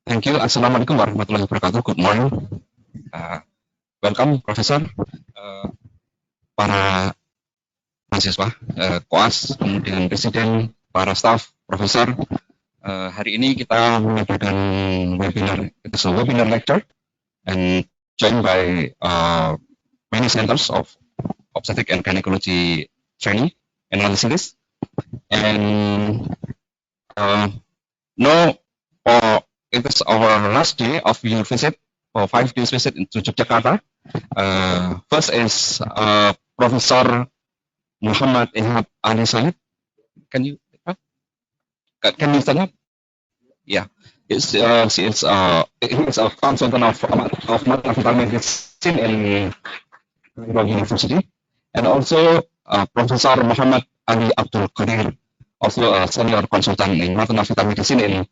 Thank you. Assalamualaikum warahmatullahi wabarakatuh. Good morning. Welcome, Professor, para mahasiswa, koas, kemudian presiden, para staff, profesor. Hari ini kita mengadakan webinar, it's a webinar lecture, and joined by many centers of Obstetrics and Gynecology training and analysis. And now, it is our last day of your visit, or 5 days visit into Yogyakarta. First is Professor Mohamed Ali Abd. Can you stand up? Yeah, she is a consultant of fetal medicine in Cairo University, and also Professor Mohamed Ali Abd Elkader, also a senior consultant in fetal medicine in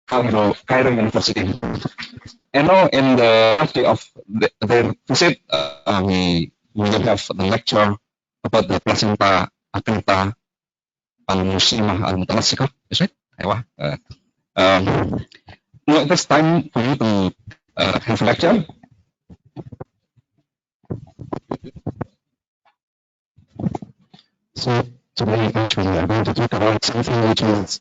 Cairo University. And now, in the last day of their visit, we will have the lecture about the Placenta Accreta al-Mutawassita. Is right? Now it is time for you to have a lecture. So today, actually, I'm going to talk about something which is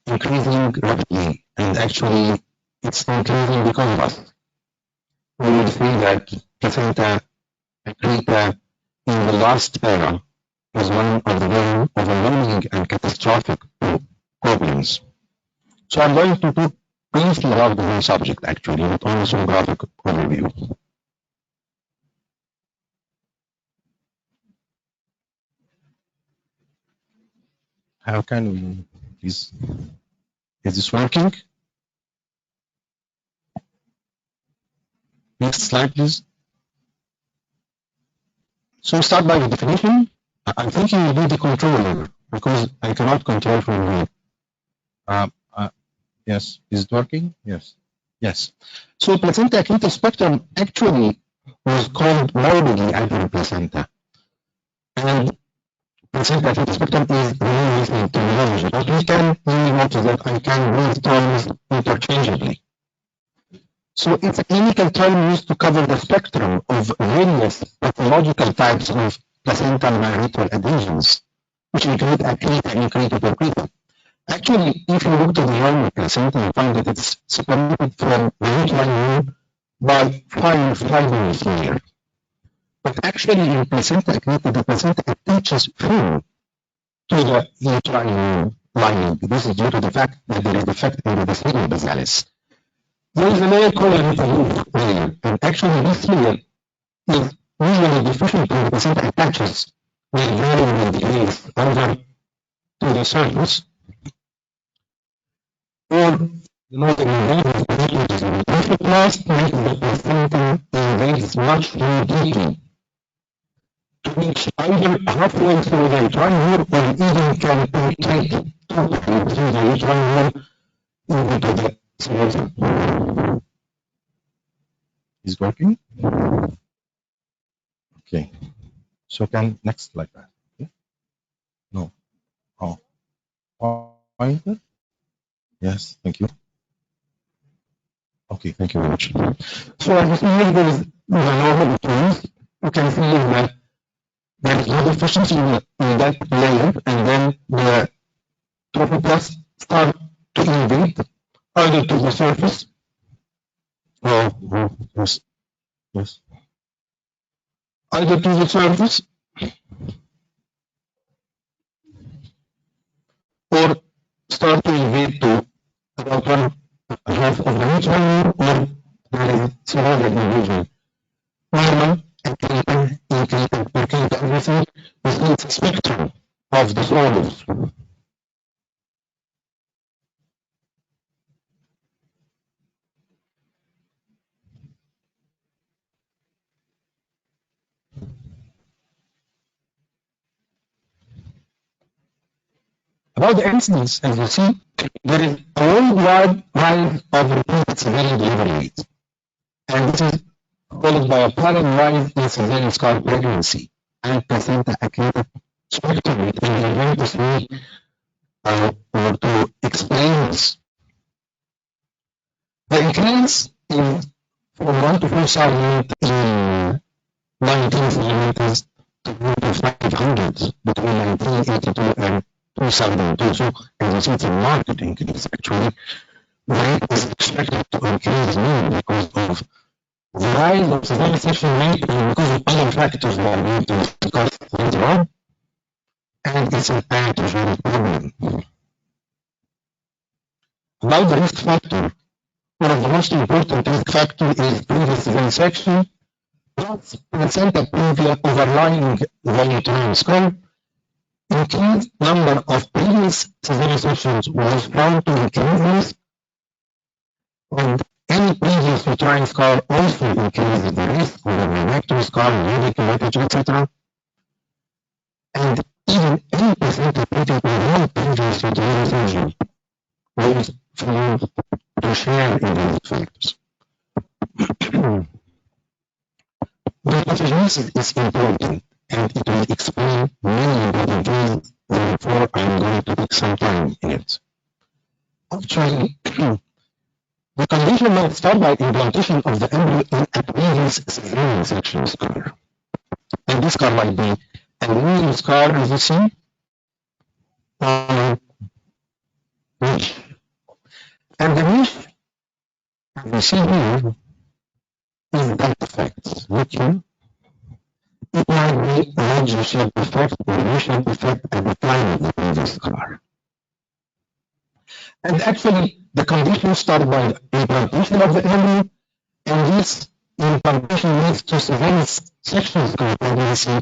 increasing rapidly, and actually it's increasing because of us. We would feel that Placenta Accreta in the last era was one of the very overwhelming and catastrophic problems. So I'm going to talk briefly about the whole subject, actually, not only sonographic overview. How can we, please? Is this working? Next slide, please. So start by the definition. I'm thinking you need the controller because I cannot control from here. Yes, is it working? Yes. Yes. So placenta accreta spectrum actually was called morbidly adult placenta. And placenta accreta spectrum is really listening terminology, but we can really notice that I can use terms interchangeably. So it's a clinical term used to cover the spectrum of various pathological types of placental myristoyl adhesions, which include accreta and accreta. Actually, if you look to the normal placenta, you find that it's separated from the uterine by 5 fibrous layers. But actually, in placenta accreta, the placenta attaches through to the uterine lining. This is due to the fact that there is defect in the vesicle basalis. There is a layer called a roof layer, and actually this layer is usually deficient when the placenta attaches with varying degrees over to the surface, or the if it last makes the placenta invades much more deeply to reach either halfway through the uterine wall or even can penetrate totally through the uterine wall into the skeleton. Is it working? Okay. So can next like that. Okay. No. Oh. Pointer? Yes, thank you. Okay, thank you very much. So as you see here, there is normal terms. You can see that there is no deficiency in that layer, and then the trophoplasts start to invade either to the surface. Yes. Either to the surface or start to invade to about one half of the uterine or there is severe invasion. Normal, accreta, everything is a spectrum of disorders. About the incidence, as you see, there is a worldwide rise of repeated cesarean delivery rate. And this is followed by a parallel rise in cesarean scar pregnancy and placenta accreta spectrum rate. And we're going to see or to explain this The increase in from 1 to 4,000 in 1970s to 500 between 1982 and 2002. So, as you see, it's a market increase. Actually, the rate is expected to increase more because of the rise of severe sexual rate and because of other factors that are going to discuss later on, and it's an antigen problem. About the risk factor, one of the most important risk factors is previous severe section, plus placenta previa overlying the uterine skull. Increased number of previous severe sections was found to increase risk, and any previous uterine scar also increases the risk of a rectal scar, medical, etc. And even any placenta previa with no previous uterine surgery was found to share in the risk factors. The pathogenesis is important, and it will explain many important things, therefore I'm going to take some time in it. Actually, the condition might start by implantation of the embryo in a previous cesarean section scar. And this scar might be a linear scar, as you see, niche. And the niche, as you see here, is that effect. Look here. It might be a major shape effect or initial effect at the time of the previous scar. And actually, the condition starts by implantation of the embryo, and this implantation leads to severe section scar pregnancy.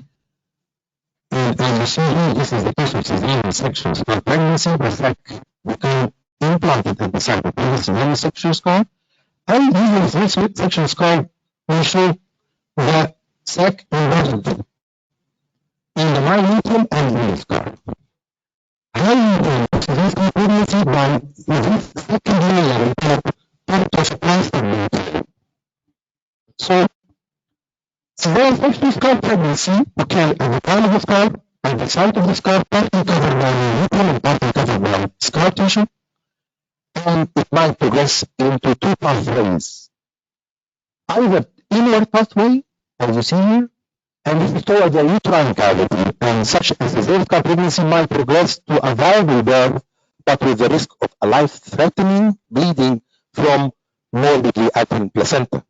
And as you see here, this is the case of cesarean section scar pregnancy. The sac became implanted at the site of previous cesarean section scar. And usually, this section scar will show the sac embedded in the myometrium and the scar. How you do this pregnancy by this second layer part of plaster material. So, cesarean section scar pregnancy occurs at the time of the scar, at the site of the scar, partly covered by myometrium and partly covered by scar tissue, and it might progress into two pathways. Either inward pathway, as you see here, and this is toward the uterine cavity, and such as cesarean scar pregnancy might progress to a viable birth, but with the risk of a life-threatening bleeding from morbidly adherent placenta.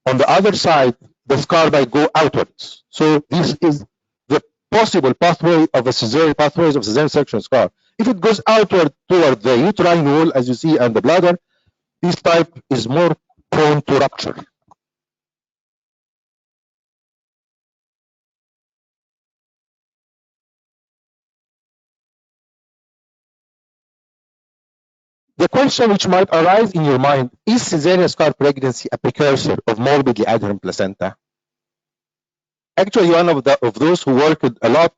On the other side, the scar might go outwards. So this is the possible pathway of a cesarean pathways of cesarean section scar. If it goes outward toward the uterine wall, as you see, and the bladder, this type is more prone to rupture. The question which might arise in your mind, is cesarean scar pregnancy a precursor of morbidly adherent placenta? Actually, one of those who worked a lot,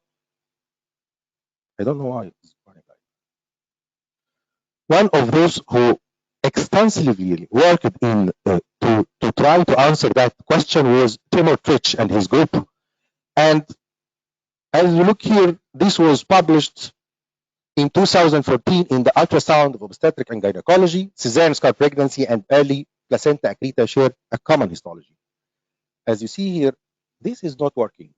I don't know why. One of those who extensively worked in to try to answer that question was Timur Trich and his group. And as you look here, this was published in 2014 in the ultrasound of Obstetrics and Gynecology. Cesarean scar pregnancy and early placenta accreta share a common histology. As you see here, this is not working.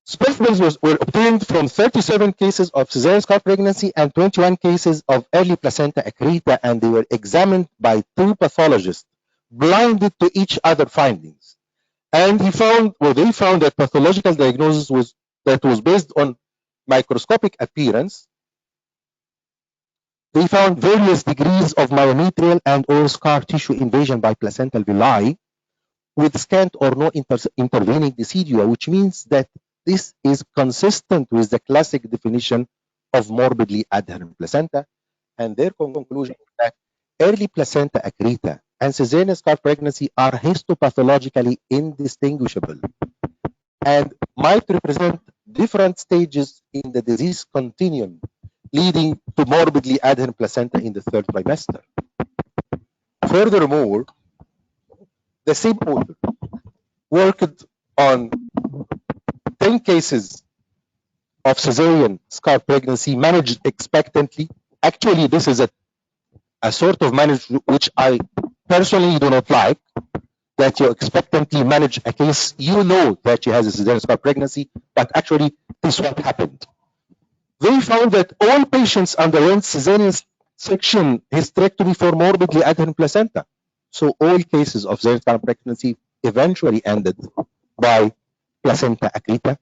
Specimens were obtained from 37 cases of cesarean scar pregnancy and 21 cases of early placenta accreta, and they were examined by two pathologists, blinded to each other findings. And they found that pathological diagnosis was based on microscopic appearance. They found various degrees of myometrial and or scar tissue invasion by placental villi with scant or no intervening decidua, which means that this is consistent with the classic definition of morbidly adherent placenta. And their conclusion is that early placenta accreta and cesarean scar pregnancy are histopathologically indistinguishable and might represent different stages in the disease continuum, leading to morbidly adherent placenta in the third trimester. Furthermore, the same author worked on 10 cases of cesarean scar pregnancy managed expectantly Actually, this is a sort of management which I personally do not like, that you expectantly manage a case, you know that she has a cesarean scar pregnancy, but actually this is what happened. They found that all patients underwent cesarean section hysterectomy for morbidly adherent placenta. So all cases of cesarean scar pregnancy eventually ended by placenta accreta.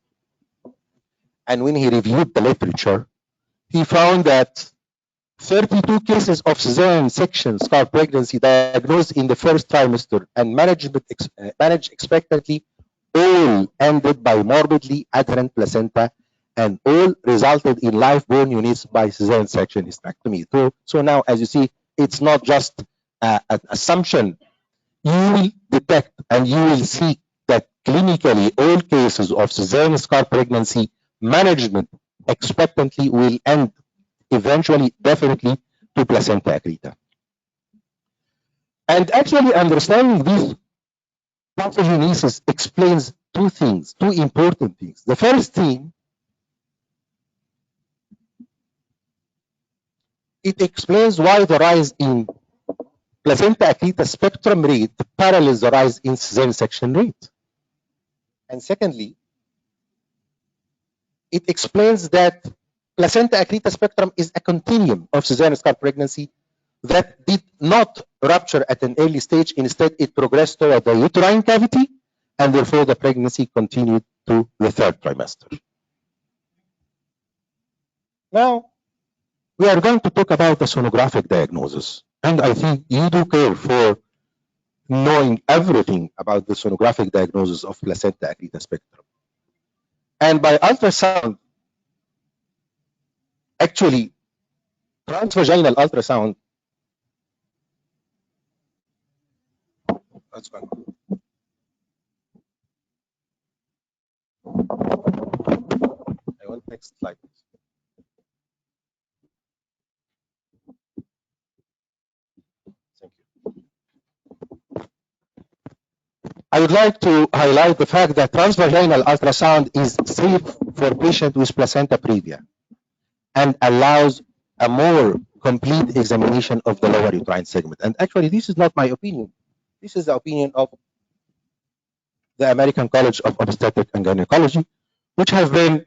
And when he reviewed the literature, he found that 32 cases of cesarean section scar pregnancy diagnosed in the first trimester and managed expectantly all ended by morbidly adherent placenta, and all resulted in live-born units by cesarean section hysterectomy. So now, as you see, it's not just an assumption. You will detect and you will see that clinically all cases of cesarean scar pregnancy management expectantly will end eventually, definitely, to placenta accreta. And actually understanding this pathogenesis explains two things, two important things. The first thing, it explains why the rise in placenta accreta spectrum rate parallels the rise in cesarean section rate. And secondly, it explains that placenta accreta spectrum is a continuum of cesarean scar pregnancy that did not rupture at an early stage. Instead, it progressed toward the uterine cavity, and therefore the pregnancy continued to the third trimester. Now, we are going to talk about the sonographic diagnosis. And I think you do care for knowing everything about the sonographic diagnosis of placenta accreta spectrum. And by ultrasound, actually, transvaginal ultrasound, that's fine. I want next slide. Thank you. I would like to highlight the fact that transvaginal ultrasound is safe for patients with placenta previa and allows a more complete examination of the lower uterine segment. And actually, this is not my opinion. This is the opinion of the American College of Obstetrics and Gynecology, which have been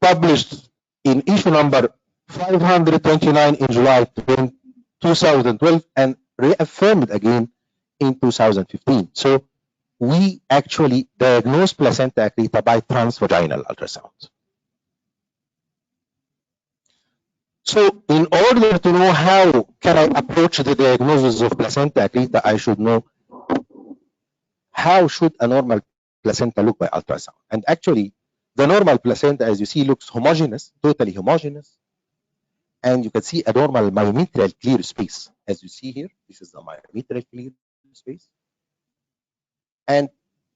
published in issue number 529 in July 2012 and reaffirmed again in 2015. So we actually diagnose placenta accreta by transvaginal ultrasound. So in order to know how can I approach the diagnosis of placenta accreta, I should know how should a normal placenta look by ultrasound. And actually, the normal placenta, as you see, looks homogeneous, totally homogeneous. And you can see a normal myometrial clear space. As you see here, this is the myometrial clear space. And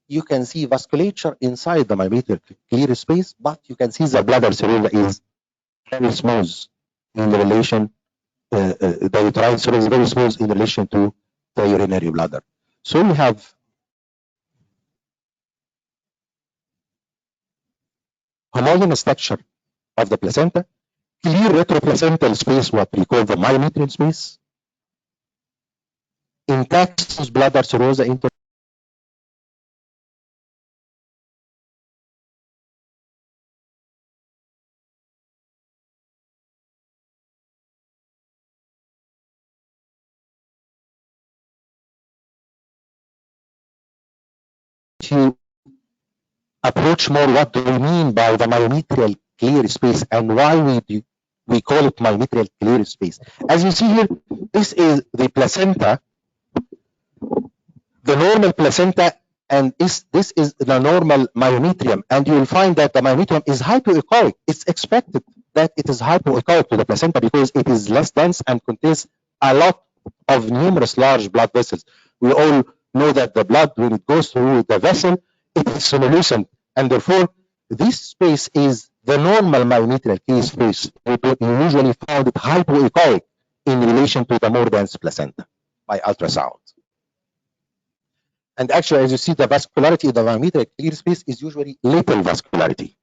you can see vasculature inside the myometrial clear space, but you can see the bladder serosa is very smooth in relation, the uterine serosa is very smooth in relation to the urinary bladder. So we have homogeneous structure of the placenta, clear retroplacental space, what we call the myometrial space, intact bladder serosa into to approach more what do we mean by the myometrial clear space and why we call it myometrial clear space. As you see here, this is the placenta, the normal placenta, and this is the normal myometrium, and you will find that the myometrium is hypoechoic. It's expected that it is hypoechoic to the placenta because it is less dense and contains a lot of numerous large blood vessels. We all know that the blood, when it goes through the vessel, it is solucent, and therefore this space is the normal myometrial clear space. We usually found it hypoechoic in relation to the more dense placenta by ultrasound. And actually, as you see, the vascularity of the myometrial clear space is usually little vascularity.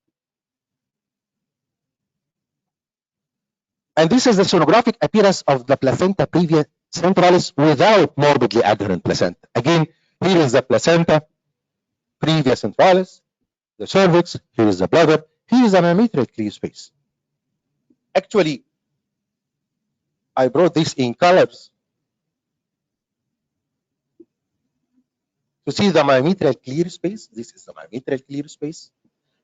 And this is the sonographic appearance of the placenta previa centralis without morbidly adherent placenta. Again, here is the placenta previa centralis, the cervix, here is the bladder, here is the myometrial clear space. Actually, I brought this in colors to see the myometrial clear space. This is the myometrial clear space,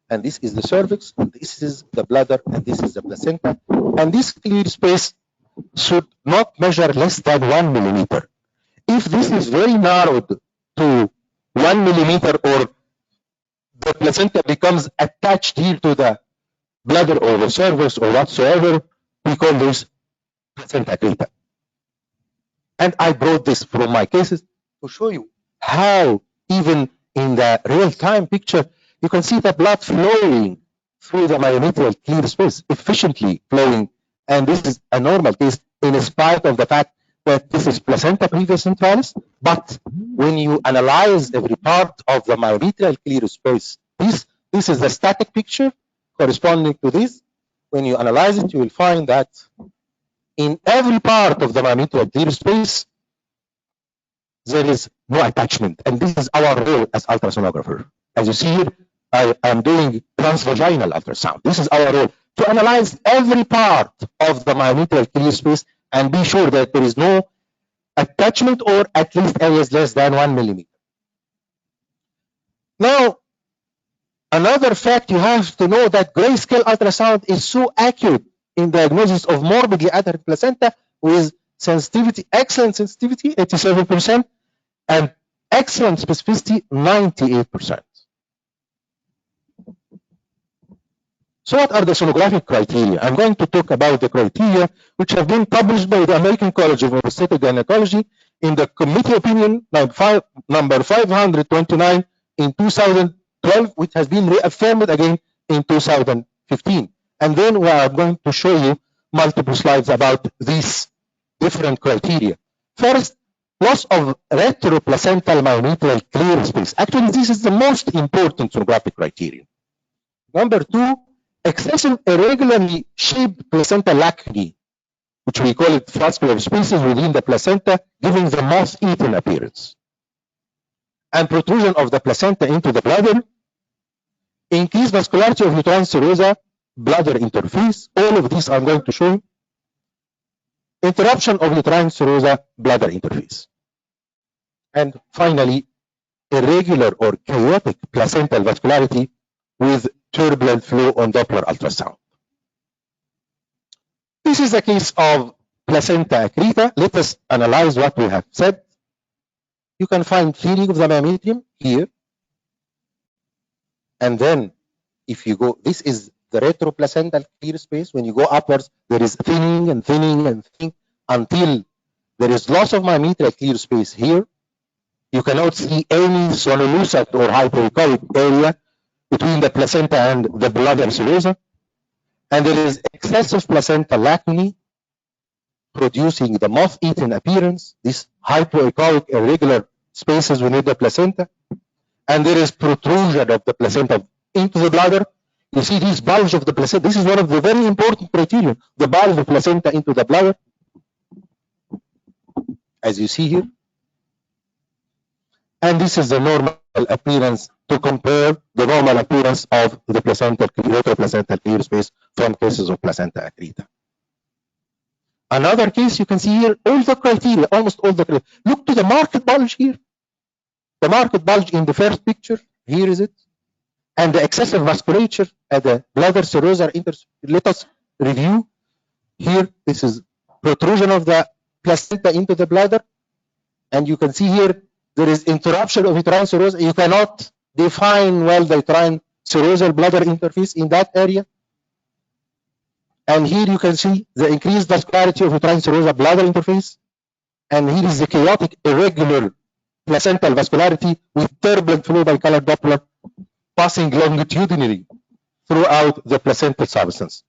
and this is the cervix, and this is the bladder, and this is the placenta. And this clear space should not measure less than 1 millimeter. If this is very narrowed to 1 millimeter, or the placenta becomes attached here to the bladder or the cervix or whatsoever, we call this placenta accreta. And I brought this from my cases to show you how, even in the real-time picture, you can see the blood flowing through the myometrial clear space, efficiently flowing. And this is a normal case in spite of the fact that this is placenta previa centralis. But when you analyze every part of the myometrial clear space, this is the static picture corresponding to this. When you analyze it, you will find that in every part of the myometrial clear space, there is no attachment. And this is our role as ultrasonographer. As you see here, I am doing transvaginal ultrasound. This is our role, to analyze every part of the myometrial clear space and be sure that there is no attachment, or at least areas less than 1 millimeter. Now, another fact you have to know, that grayscale ultrasound is so accurate in diagnosis of morbidly adherent placenta, with sensitivity, excellent sensitivity, 87%, and excellent specificity, 98%. So what are the sonographic criteria? I'm going to talk about the criteria which have been published by the American College of Obstetrics and Gynecology in the committee opinion number 529 in 2012, which has been reaffirmed again in 2015. And then we are going to show you multiple slides about these different criteria. First, loss of retroplacental myometrial clear space. Actually, this is the most important sonographic criterion. Number two, excessive irregularly shaped placental lacunae, which we call it vascular spaces within the placenta, giving the moth-eaten appearance. And protrusion of the placenta into the bladder, increased vascularity of uterine serosa, bladder interface. All of these I'm going to show you. Interruption of uterine serosa, bladder interface. And finally, irregular or chaotic placental vascularity with turbulent flow on Doppler ultrasound. This is the case of placenta accreta. Let us analyze what we have said. You can find thinning of the myometrium here. And then if you go, this is the retroplacental clear space. When you go upwards, there is thinning and thinning and thinning until there is loss of myometrial clear space here. You cannot see any sonoluscent or hypoechoic area between the placenta and the bladder serosa. And there is excessive placental lacunae producing the moth-eaten appearance, these hypoechoic irregular spaces within the placenta. And there is protrusion of the placenta into the bladder. You see this bulge of the placenta. This is one of the very important criteria, the bulge of placenta into the bladder, as you see here. And this is the normal appearance, to compare the normal appearance of the retroplacental clear space from cases of placenta accreta. Another case, you can see here all the criteria, almost all the criteria. Look to the marked bulge here. The marked bulge in the first picture, here is it. And the excessive vasculature at the bladder serosa interface. Let us review. Here, this is protrusion of the placenta into the bladder. And you can see here, there is interruption of uterine serosa. You cannot define well the uterine serosal bladder interface in that area. And here you can see the increased vascularity of uterine serosa bladder interface. And here is the chaotic irregular placental vascularity with turbulent flow by colored Doppler passing longitudinally throughout the placental substance.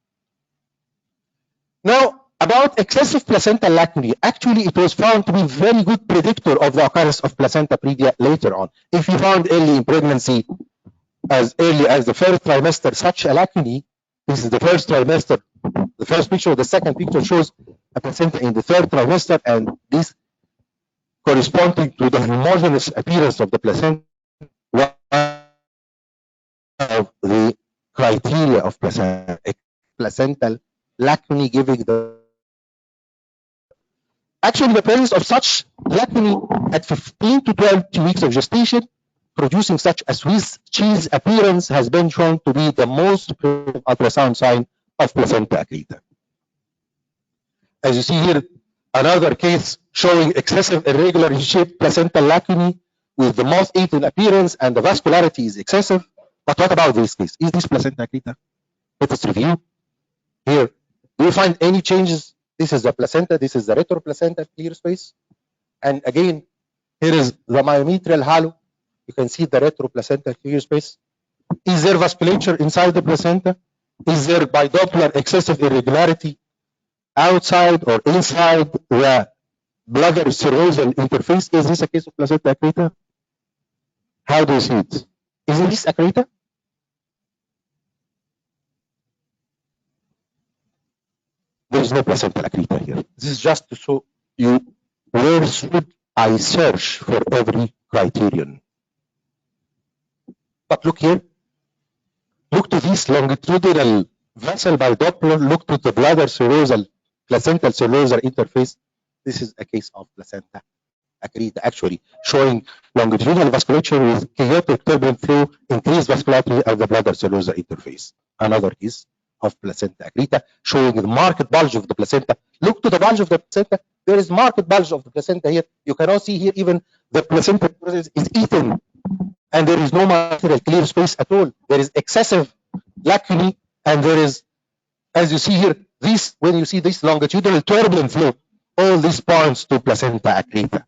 Now, about excessive placental lacunae, actually it was found to be a very good predictor of the occurrence of placenta previa later on. If you found early in pregnancy, as early as the first trimester, such a lacunae, This is the first trimester. The first picture, the second picture shows a placenta in the third trimester, and this corresponding to the homogeneous appearance of the placenta, one of the criteria of placental lacunae giving the actually the presence of such lacunae at 15 to 12 weeks of gestation producing such a Swiss cheese appearance has been shown to be the most ultrasound sign of placenta accreta. As you see here, another case showing excessive irregular shaped placental lacunae with the moth-eaten appearance, and the vascularity is excessive. But what about this case? Is this placenta accreta? Let us review. Here, do you find any changes? This is the placenta, this is the retroplacental clear space. And again, here is the myometrial halo. You can see the retroplacental clear space. Is there vasculature inside the placenta? Is there by Doppler excessive irregularity outside or inside the bladder serosal interface? Is this a case of placenta accreta? How do you see it? Isn't this accreta? There is no placenta accreta here. This is just to show you where should I search for every criterion. But look here. Look to this longitudinal vessel by Doppler. Look to the bladder serosal, placental serosal interface. This is a case of placenta accreta, actually showing longitudinal vasculature with chaotic turbulent flow, increased vascularity of the bladder serosal interface. Another case of placenta accreta showing the marked bulge of the placenta. Look to the bulge of the placenta. There is marked bulge of the placenta here. You cannot see here even the placenta is eaten, and there is no material clear space at all. There is excessive lacunae, and there is, as you see here, this, when you see this longitudinal turbulent flow, all this points to placenta accreta.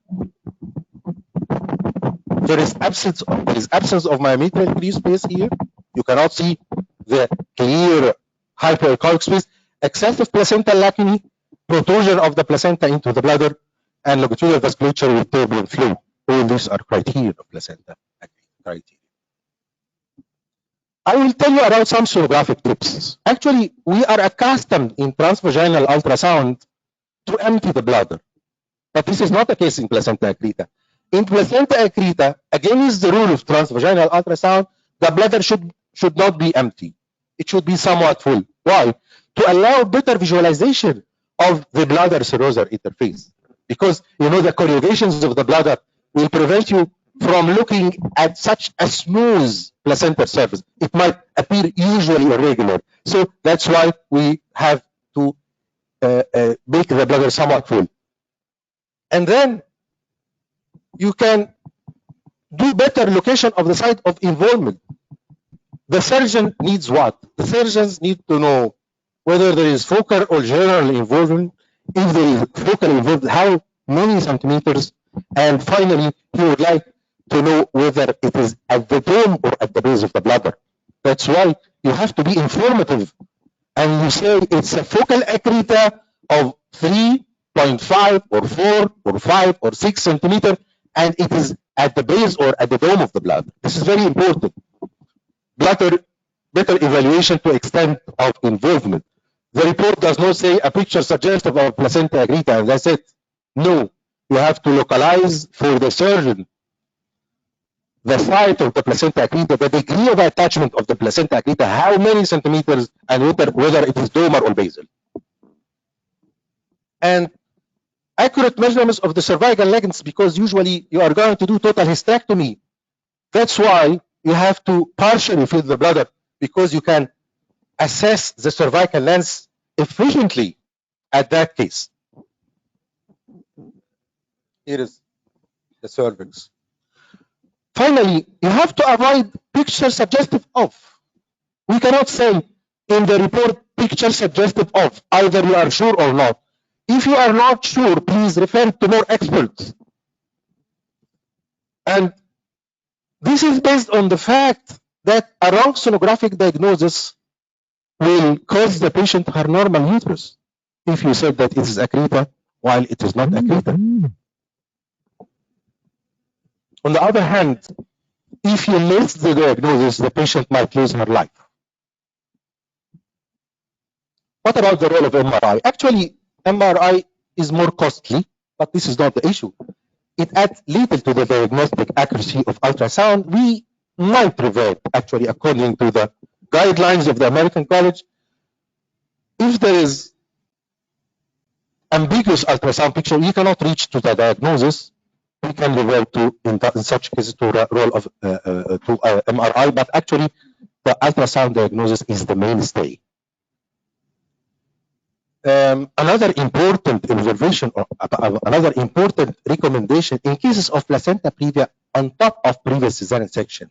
There is absence of myometrial clear space here. You cannot see the clear hypoechoic space, excessive placental lacunae, protrusion of the placenta into the bladder, and longitudinal vasculature with turbulent flow. All these are criteria of placenta criteria. I will tell you about some sonographic tips. Actually, we are accustomed in transvaginal ultrasound to empty the bladder, but this is not the case in placenta accreta. In placenta accreta, against the rule of transvaginal ultrasound, the bladder should not be empty. It should be somewhat full. Why? To allow better visualization of the bladder serosal interface. Because you know the corrugations of the bladder will prevent you from looking at such a smooth placental surface. It might appear usually irregular. So that's why we have to make the bladder somewhat full. And then you can do better location of the site of involvement. The surgeon needs what? The surgeons need to know whether there is focal or general involvement. If there is focal involvement, how many centimeters? And finally, he would like to know whether it is at the dome or at the base of the bladder. That's why you have to be informative. And you say it's a focal accreta of 3.5 or 4 or 5 or 6 centimeters, and it is at the base or at the dome of the bladder. This is very important. Better evaluation to extent of involvement. The report does not say a picture suggestive of placenta accreta, and that's it. No, you have to localize for the surgeon the site of the placenta accreta, the degree of attachment of the placenta accreta, how many centimeters, and whether it is dormal or basal. And accurate measurements of the cervical lengths, because usually you are going to do total hysterectomy. That's why you have to partially fill the bladder, because you can assess the cervical length efficiently at that case. Here is the cervix. Finally, you have to avoid picture suggestive of. We cannot say in the report picture suggestive of. Either you are sure or not. If you are not sure, please refer to more experts. And this is based on the fact that a wrong sonographic diagnosis will cause the patient her normal uterus. If you said that it is accreta while it is not accreta. On the other hand, if you miss the diagnosis, the patient might lose her life. What about the role of MRI? Actually, MRI is more costly, but this is not the issue. It adds little to the diagnostic accuracy of ultrasound. We might revert, actually, according to the guidelines of the American College. If there is ambiguous ultrasound picture, you cannot reach to the diagnosis. We can revert to, in such cases, to the role of MRI, but actually, the ultrasound diagnosis is the mainstay. Another important observation, or another important recommendation in cases of placenta previa on top of previous cesarean section.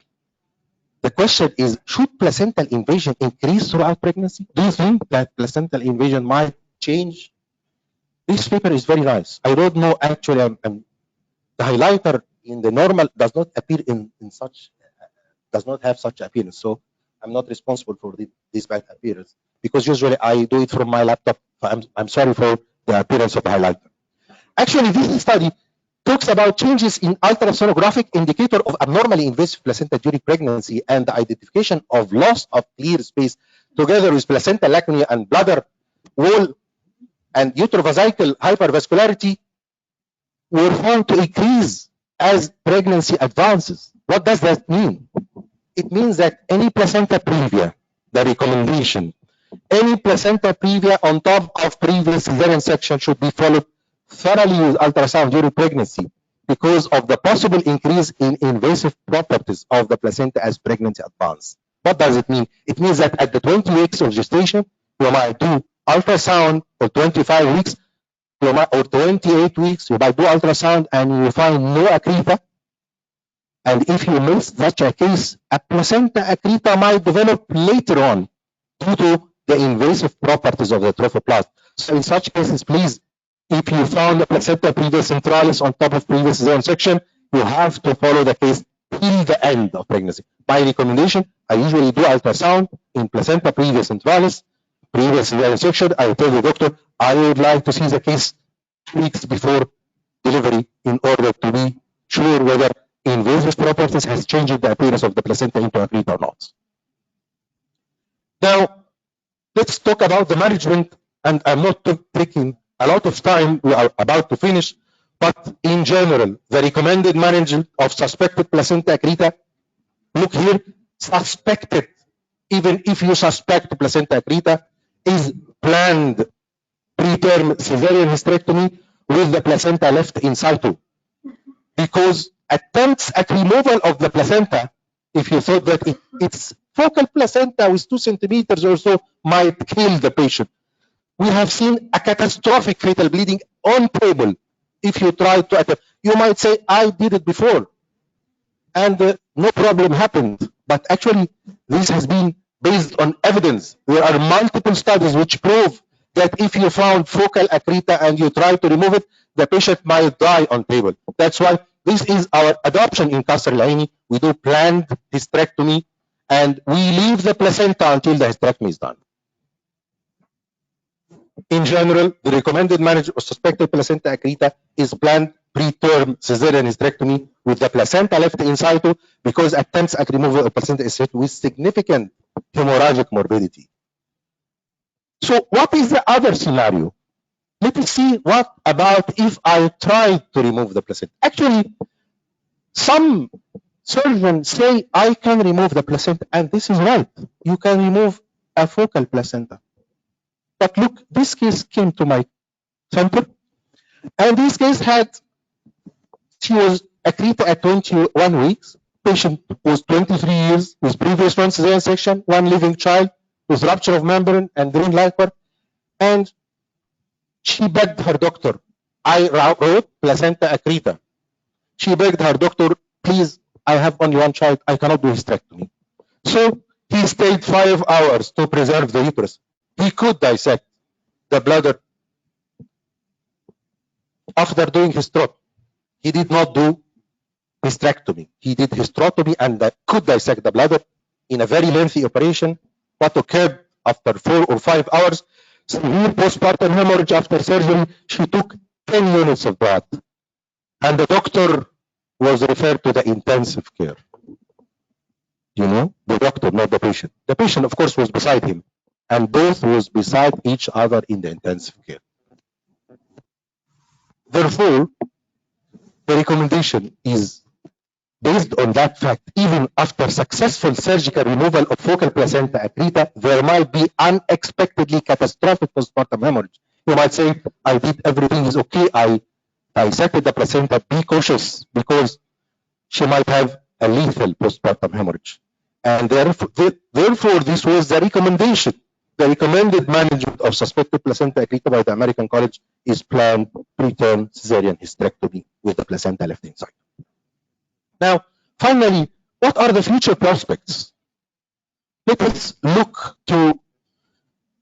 The question is, should placental invasion increase throughout pregnancy? Do you think that placental invasion might change? This paper is very nice. I don't know, actually, the highlighter in the normal does not appear in such, does not have such appearance. So I'm not responsible for this bad appearance, because usually I do it from my laptop. I'm sorry for the appearance of the highlighter. Actually, this study talks about changes in ultrasonographic indicator of abnormally invasive placenta during pregnancy and the identification of loss of clear space together with placenta lacunae and bladder wall and utrovesical hypervascularity were found to increase as pregnancy advances. What does that mean? It means that any placenta previa, the recommendation, any placenta previa on top of previous cesarean section should be followed thoroughly with ultrasound during pregnancy because of the possible increase in invasive properties of the placenta as pregnancy advances. What does it mean? It means that at the 20 weeks of gestation, you might do ultrasound for 25 weeks, or 28 weeks, you might do ultrasound and you find no accreta. And if you miss such a case, a placenta accreta might develop later on due to the invasive properties of the trophoblast. So in such cases, please, if you found a placenta previa centralis on top of previous cesarean section, you have to follow the case till the end of pregnancy. My recommendation, I usually do ultrasound in placenta previa centralis, previous cesarean section. I tell the doctor, I would like to see the case 2 weeks before delivery in order to be sure whether invasive properties has changed the appearance of the placenta into accreta or not. Now, let's talk about the management, and I'm not taking a lot of time. We are about to finish, but in general, the recommended management of suspected placenta accreta, look here, suspected, even if you suspect placenta accreta, is planned preterm cesarean hysterectomy with the placenta left in situ, because attempts at removal of the placenta, if you thought that it's focal placenta with 2 centimeters or so, might kill the patient. We have seen a catastrophic fetal bleeding on table. If you try to attempt, you might say, I did it before, and no problem happened. But actually, this has been based on evidence. There are multiple studies which prove that if you found focal accreta and you try to remove it, the patient might die on table. That's why this is our adoption in Kasr Al-Einy. We do planned hysterectomy, and we leave the placenta until the hysterectomy is done. In general, the recommended management of suspected placenta accreta is planned preterm cesarean hysterectomy with the placenta left in situ, because attempts at removal of placenta is with significant hemorrhagic morbidity. So what is the other scenario? Let us see what about if I try to remove the placenta. Actually, some surgeons say I can remove the placenta, and this is right. You can remove a focal placenta. But look, this case came to my center, and this case she was accreta at 21 weeks. Patient was 23 years with previous 1 cesarean section, 1 living child with rupture of membrane and green liquor, and she begged her doctor. I wrote placenta accreta. She begged her doctor, please, I have only 1 child, I cannot do hysterectomy. So he stayed 5 hours to preserve the uterus. He could dissect the bladder after doing hysterectomy. He did not do hysterectomy. He did hysterectomy and could dissect the bladder in a very lengthy operation. What occurred after 4 or 5 hours, severe postpartum hemorrhage after surgery. She took 10 units of blood, and the doctor was referred to the intensive care. You know, the doctor, not the patient. The patient, of course, was beside him, and both was beside each other in the intensive care. Therefore, the recommendation is based on that fact. Even after successful surgical removal of focal placenta accreta, there might be unexpectedly catastrophic postpartum hemorrhage. You might say, I did everything is okay, I dissected the placenta, be cautious, because she might have a lethal postpartum hemorrhage. And therefore, this was the recommendation. The recommended management of suspected placenta accreta by the American College is planned preterm cesarean hysterectomy with the placenta left inside. Now, finally, what are the future prospects? Let us look to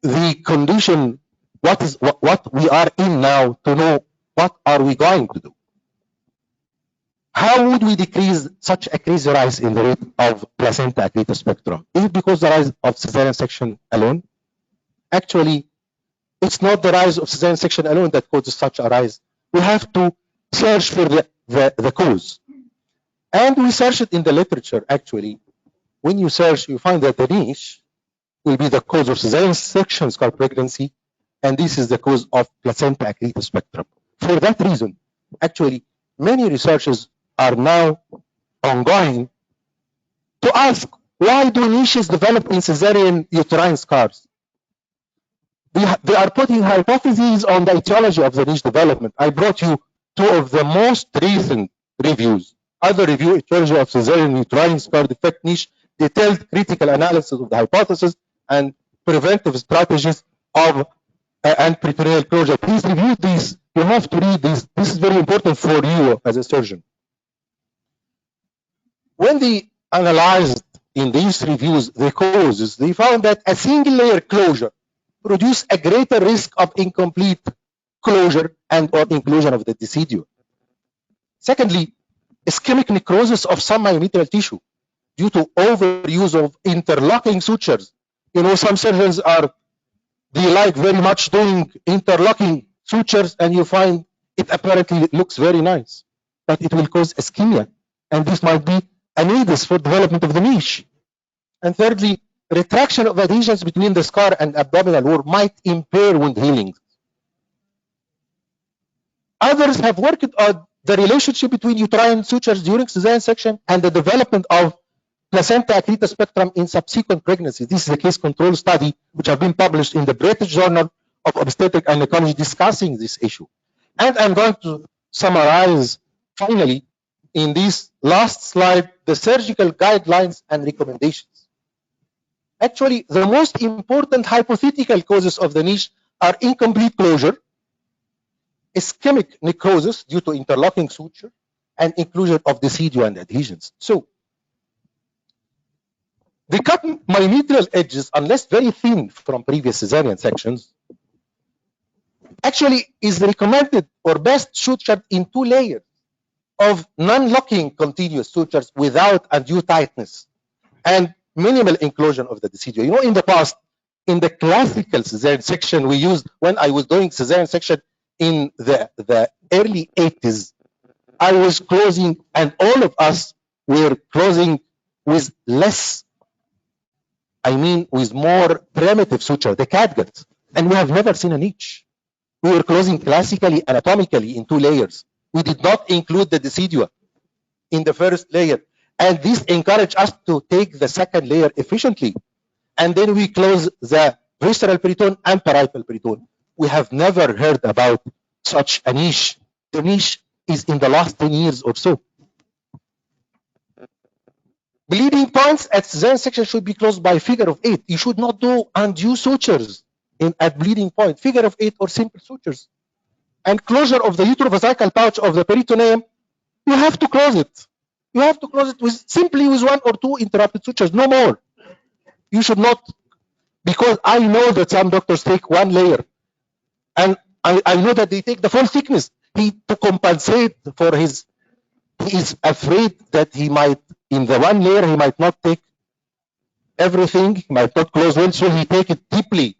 the condition, what we are in now, to know what are we going to do. How would we decrease such a crazy rise in the rate of placenta accreta spectrum? Is it because the rise of cesarean section alone? Actually, it's not the rise of cesarean section alone that causes such a rise. We have to search for the cause. And we search it in the literature, actually. When you search, you find that the niche will be the cause of cesarean section scar pregnancy, and this is the cause of placenta accreta spectrum. For that reason, actually, many researchers are now ongoing to ask, why do niches develop in cesarean uterine scars? They are putting hypotheses on the etiology of the niche development. I brought you two of the most recent reviews. Other review, etiology of cesarean uterine scar defect niche, detailed critical analysis of the hypothesis and preventive strategies of and peritoneal closure. Please review these. You have to read this. This is very important for you as a surgeon. When they analyzed in these reviews the causes, they found that a single layer closure produce a greater risk of incomplete closure and or inclusion of the deciduum. Secondly, ischemic necrosis of some myometrial tissue due to overuse of interlocking sutures. You know, some surgeons they like very much doing interlocking sutures, and you find it apparently looks very nice, but it will cause ischemia, and this might be a nidus for development of the niche. And thirdly, retraction of adhesions between the scar and abdominal wall might impair wound healing. Others have worked on the relationship between uterine sutures during cesarean section and the development of placenta accreta spectrum in subsequent pregnancy. This is a case control study which have been published in the British Journal of Obstetrics and Gynecology discussing this issue. And I'm going to summarize finally in this last slide the surgical guidelines and recommendations. Actually, the most important hypothetical causes of the niche are incomplete closure, ischemic necrosis due to interlocking suture, and inclusion of deciduum and adhesions. So, the cut myometrial edges, unless very thin from previous cesarean sections, actually is recommended or best sutured in 2 layers of non-locking continuous sutures without undue tightness and minimal inclusion of the deciduum. You know, in the past, in the classical cesarean section we used, when I was doing cesarean section in the early 80s, I was closing, and all of us were closing with less, with more primitive suture, the catgut, and we have never seen a niche. We were closing classically, anatomically in 2 layers. We did not include the decidua in the first layer, and this encouraged us to take the second layer efficiently, and then we close the visceral peritone and parietal peritone. We have never heard about such a niche. The niche is in the last 10 years or so. Bleeding points at cesarean section should be closed by figure of 8. You should not do undue sutures at bleeding point, figure of 8 or simple sutures. And closure of the uterovesical pouch of the peritoneum, you have to close it. You have to close it simply with 1 or 2 interrupted sutures, no more. You should not, because I know that some doctors take 1 layer, and I know that they take the full thickness. To compensate for he is afraid that he might, in the 1 layer, he might not take everything, he might not close well, so he take it deeply.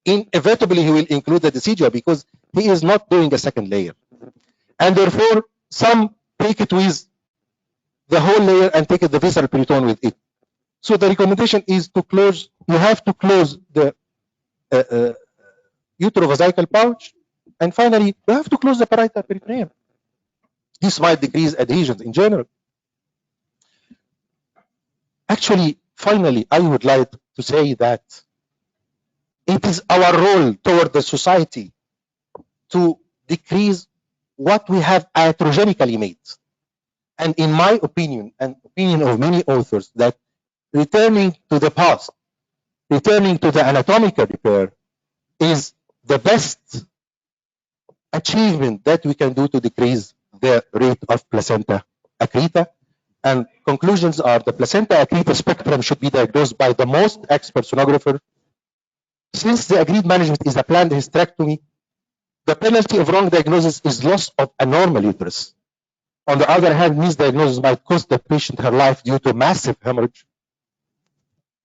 Inevitably, he will include the decidua because he is not doing a second layer. And therefore, some take it with the whole layer and take it the visceral peritone with it. So the recommendation is to close. You have to close the uterovesical pouch, and finally you have to close the parietal peritoneum. This might decrease adhesions in general. Actually, finally, I would like to say that it is our role toward the society to decrease what we have iatrogenically made. And in my opinion, and opinion of many authors, that returning to the past, returning to the anatomical repair is the best achievement that we can do to decrease the rate of placenta accreta. And conclusions are the placenta accreta spectrum should be diagnosed by the most expert sonographer. Since the agreed management is a planned hysterectomy, the penalty of wrong diagnosis is loss of a normal uterus. On the other hand, misdiagnosis might cost the patient her life due to massive hemorrhage.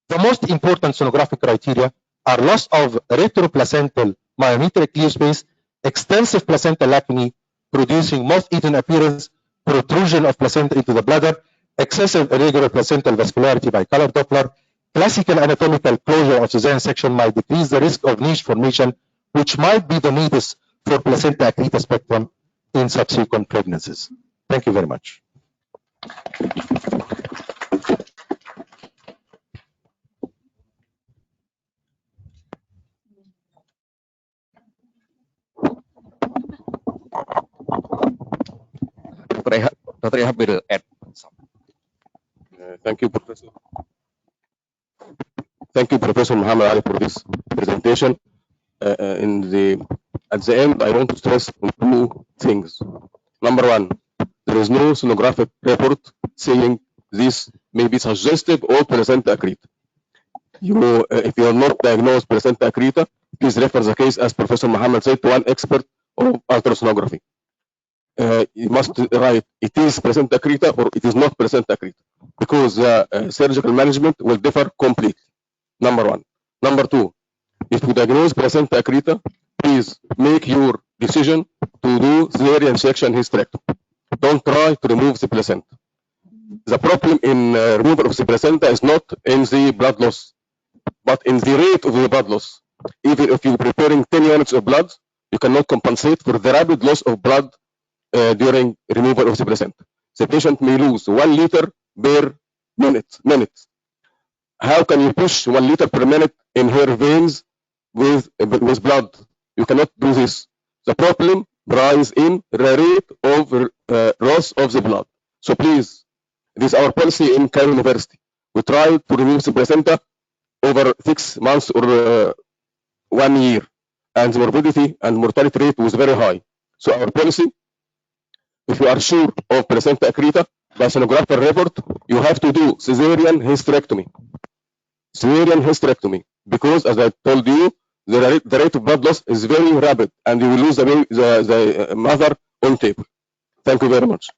The most important sonographic criteria are loss of retroplacental myometric clear space, extensive placental lacunae producing moth-eaten appearance, protrusion of placenta into the bladder, excessive irregular placental vascularity by color Doppler. Classical anatomical closure of cesarean section might decrease the risk of niche formation, which might be the nidus for placenta accreta spectrum in subsequent pregnancies. Thank you very much. Dr. Ehab will add some. Thank you, Professor. Thank you, Professor Mohamed Ali, for this presentation. At the end, I want to stress on two things. Number one, there is no sonographic report saying this may be suggestive or placenta accreta. If you are not diagnosed placenta accreta, please refer the case, as Professor Mohamed said, to one expert of ultrasonography. You must write it is placenta accreta or it is not placenta accreta, because surgical management will differ completely. Number one. Number two, if you diagnose placenta accreta, please make your decision to do cesarean section hysterectomy. Don't try to remove the placenta. The problem in removal of the placenta is not in the blood loss, but in the rate of the blood loss. Even if you're preparing 10 units of blood, you cannot compensate for the rapid loss of blood during removal of the placenta. The patient may lose 1 liter per minute. How can you push 1 liter per minute in her veins with blood? You cannot do this. The problem lies in the rate of loss of the blood. So please, this is our policy in Cairo University. We try to remove the placenta over 6 months or 1 year, and the morbidity and mortality rate was very high. So our policy, if you are sure of placenta accreta, by sonographer report, you have to do cesarean hysterectomy. Cesarean hysterectomy, because as I told you, the rate of blood loss is very rapid, and you will lose the mother on table. Thank you very much.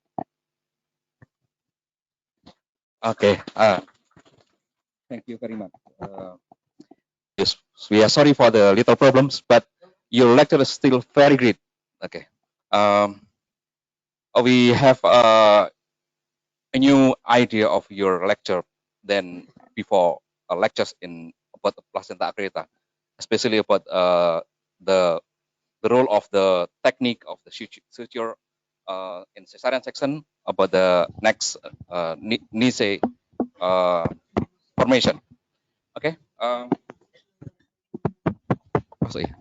Okay. Thank you very much. Yes, we are sorry for the little problems, but your lecture is still very great. Okay. We have a new idea of your lecture than before lectures about the placenta accreta, especially about the role of the technique of the suture in cesarean section, about the next niche formation. Okay. Sorry.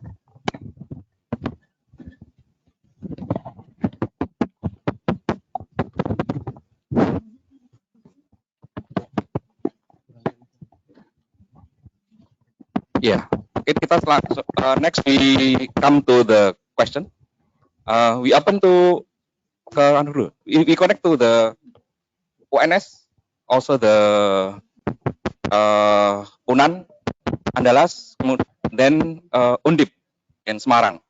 Yeah. Next we come to the question. We open to we connect to the ONS, also the UNAN, Andalas, then Undip in Semarang.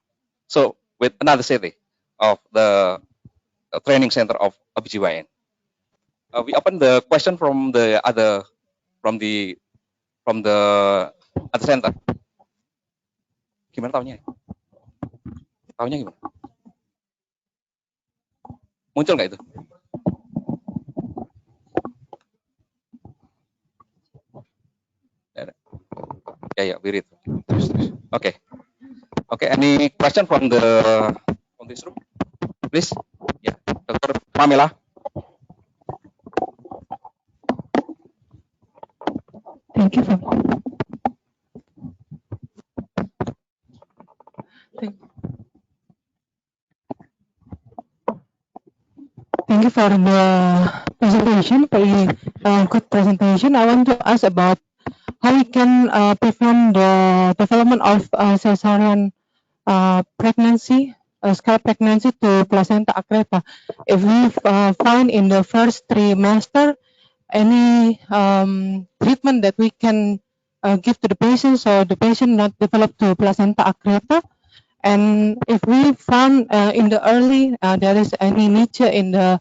So with another city of the training center of OBGYN. We open the question from the other center. Gimana taunya? Taunya gimana? Muncul nggak itu? Yeah, we read. Okay. Okay. Any question from this room, please? Yeah, Dr. Pamela. Thank you for thank you for the presentation, very good presentation. I want to ask about how we can prevent the development of cesarean pregnancy, scare pregnancy to placenta accreta. If we find in the first trimester any treatment that we can give to the patient so the patient not develop to placenta accreta, and if we found in the early there is any niche in the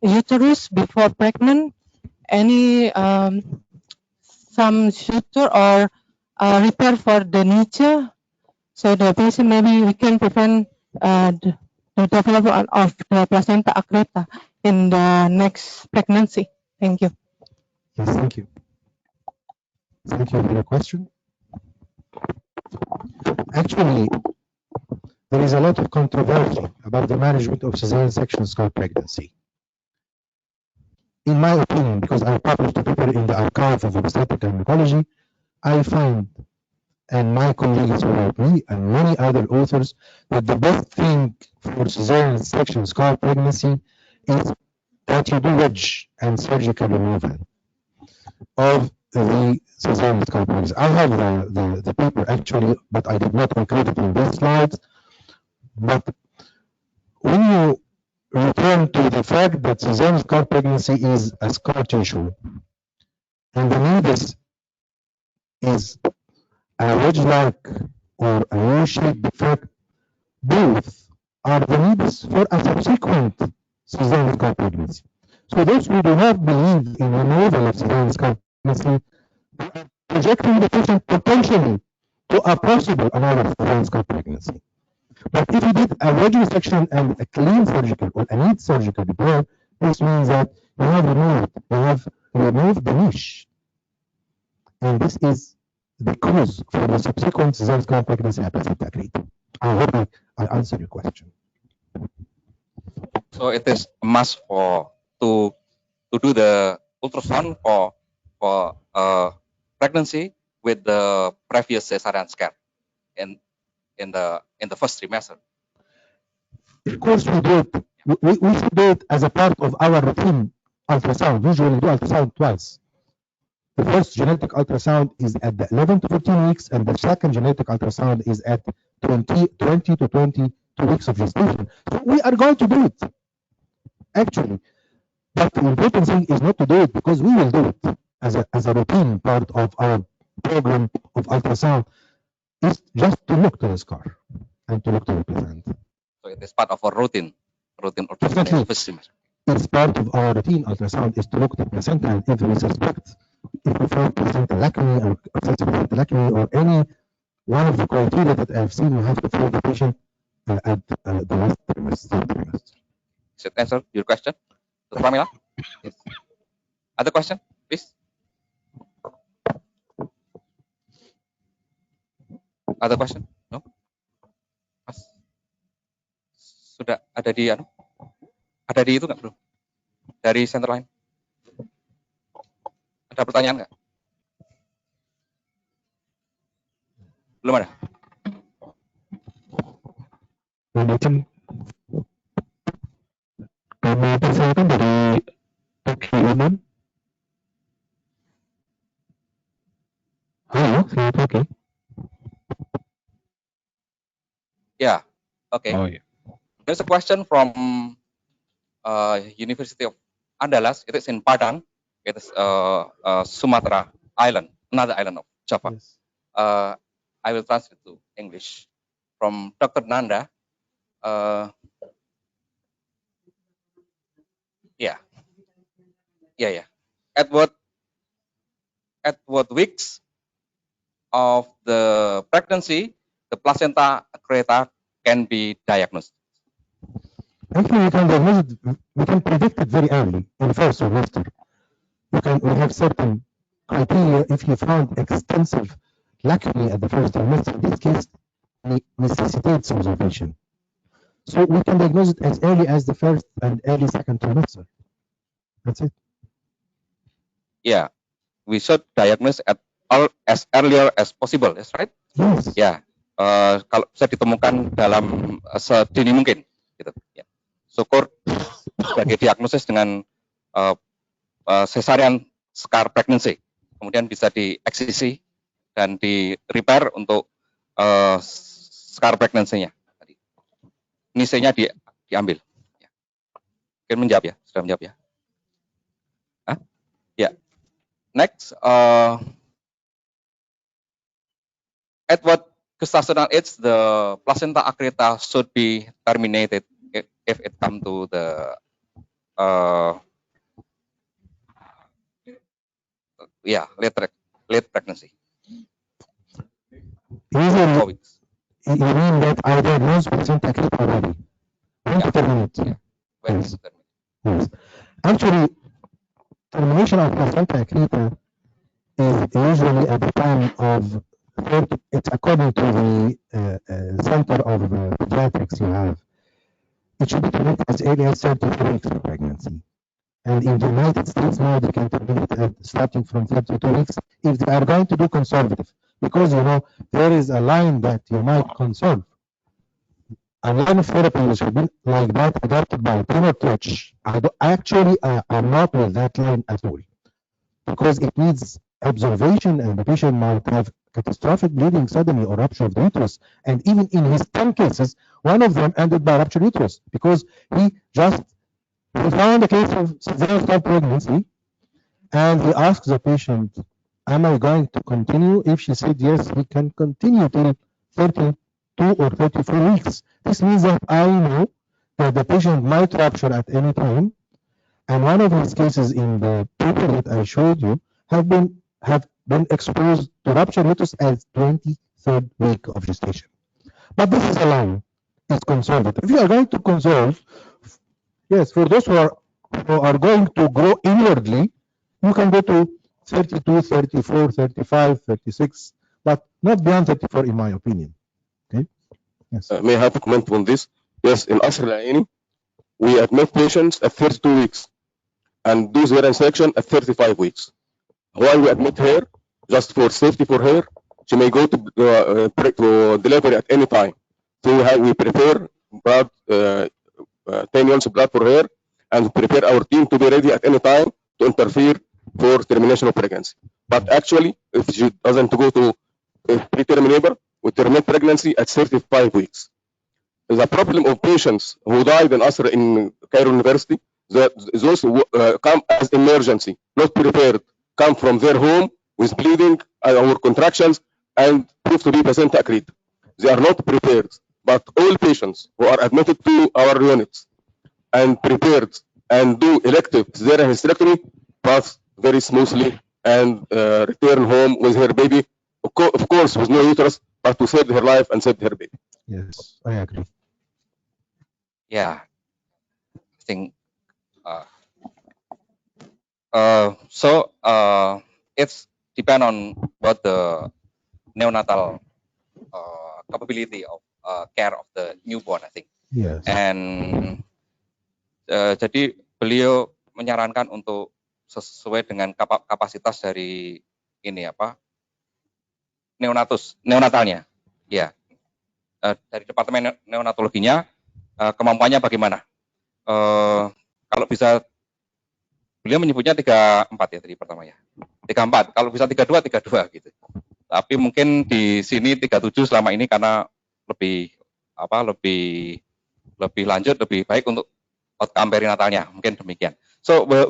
uterus before pregnant, any some suture or repair for the niche, so the patient maybe we can prevent the development of the placenta accreta in the next pregnancy. Thank you. Yes, thank you. Thank you for your question. Actually, there is a lot of controversy about the management of cesarean section scar pregnancy. In my opinion, because I published a paper in the archive of Obstetrics and Gynecology, I find, and my colleagues who wrote me, and many other authors, that the best thing for cesarean section scar pregnancy is that you do wedge and surgical removal of the cesarean scar pregnancy. I have the paper actually, but I did not include it in these slides. But when you return to the fact that cesarean scar pregnancy is a scar tissue, and the needle is a wedge-like or a U-shaped defect, both are the needs for a subsequent cesarean scar pregnancy. So those who do not believe in removal of cesarean scar pregnancy are projecting the patient potentially to a possible another cesarean scar pregnancy. But if you did a wedge resection and a clean surgical or a neat surgical repair, this means that you have removed the niche. And this is the cause for the subsequent cesarean scar pregnancy at Placenta Accreta. I hope I answered your question. So it is a must for to do the ultrasound for pregnancy with the previous cesarean scare in the first trimester. Of course, we do it. We should do it as a part of our routine ultrasound. Usually, we do ultrasound twice. The first genetic ultrasound is at the 11 to 14 weeks, and the second genetic ultrasound is at 20 to 22 weeks of gestation. So we are going to do it, actually. But the important thing is not to do it because we will do it as a routine part of our program of ultrasound. It's just to look to the scar and to look to the placenta. So it is part of our routine ultrasound in the first trimester. It's part of our routine ultrasound is to look at the placenta, and if we suspect, if we find placenta lacunae or excessive placenta lacunae or any one of the criteria that I've seen, we have to follow the patient at the last trimester. Does that answer your question, Dr. Pramila? Yes. Other question, please? Other question? No? Mas? Sudah ada di ada di itu nggak belum? Dari center line? Ada pertanyaan nggak? Belum ada? Mungkin kami persilakan dari Oke Umum. Halo, selamat pagi. Yeah. Okay. Oh, yeah. There's a question from University of Andalas. It is in Padang. It is Sumatra Island, another island of Java. Yes. I will translate to English from Dr. Nanda. Yeah. At what weeks of the pregnancy the placenta accreta can be diagnosed? Actually, we can predict it very early in the first trimester. We have certain criteria. If you found extensive luckily at the first trimester, this case necessitates observation. So we can diagnose it as early as the first and early second trimester. That's it. Yeah, we should diagnose as earlier as possible. That's right. Yes. Ya, kalau bisa ditemukan dalam sedini mungkin, gitu. Ya. Syukur sebagai diagnosis dengan cesarean scar pregnancy, kemudian bisa dieksisi dan di repair untuk scar pregnancy-nya. Ini C-nya diambil. Ya. Mungkin menjawab ya, sudah menjawab ya. Hah? Ya. Next, at what gestational age the placenta accreta should be terminated if it come to the late pregnancy. Usually, 4 weeks. you mean that I diagnosed placenta accreta already? When to terminate? Yeah. When Yes. to terminate. Yes. Actually, termination of placenta accreta is usually at the time of 30, it's according to the Center of Pediatrics you have. It should be terminated as early as 34 weeks of pregnancy. And in the United States now they can terminate starting from 32 weeks if they are going to do conservative. Because you know there is a line that you might conserve. A line of therapy which should be like that adopted by Church. I'm not with that line at all. Because it needs observation and the patient might have catastrophic bleeding suddenly or rupture of the uterus. And even in his 10 cases, one of them ended by ruptured uterus because he found a case of severe pregnancy and he asked the patient, am I going to continue? If she said yes, we can continue till 32 or 34 weeks. This means that I know that the patient might rupture at any time. And one of his cases in the paper that I showed you have been exposed to rupture uterus as 23rd week of gestation. But this is a line. It's conservative. If you are going to conserve, yes, for those who are going to grow inwardly, you can go to 32, 34, 35, 36, but not beyond 34 in my opinion. Okay. Yes. May I have a comment on this? Yes, in Kasr Al-Einy, we admit patients at 32 weeks and do cesarean section at 35 weeks. Why we admit her? Just for safety for her. She may go to delivery at any time. So we prepare blood, 10 units of blood for her, and prepare our team to be ready at any time to interfere for termination of pregnancy. But actually, if she doesn't go to preterm labor, we terminate pregnancy at 35 weeks. The problem of patients who died in Asr in Cairo University, those who come as emergency, not prepared, come from their home with bleeding or contractions and prove to be placenta accreta. They are not prepared. But all patients who are admitted to our units and prepared and do elective cesarean hysterectomy pass very smoothly and return home with her baby, of course with no uterus, but to save her life and save her baby. Yes, I agree. Yeah, I think it's depend on what the neonatal capability of care of the newborn, I think. Yes. And jadi beliau menyarankan untuk sesuai dengan kapasitas dari ini neonatalnya, ya. Dari departemen neonatologinya kemampuannya bagaimana? Kalau bisa, beliau menyebutnya 34 ya tadi pertama ya, 34. Kalau bisa 32 gitu. Tapi mungkin di sini 37 selama ini karena lebih lanjut, lebih baik untuk outcome perinatalnya, mungkin demikian. So we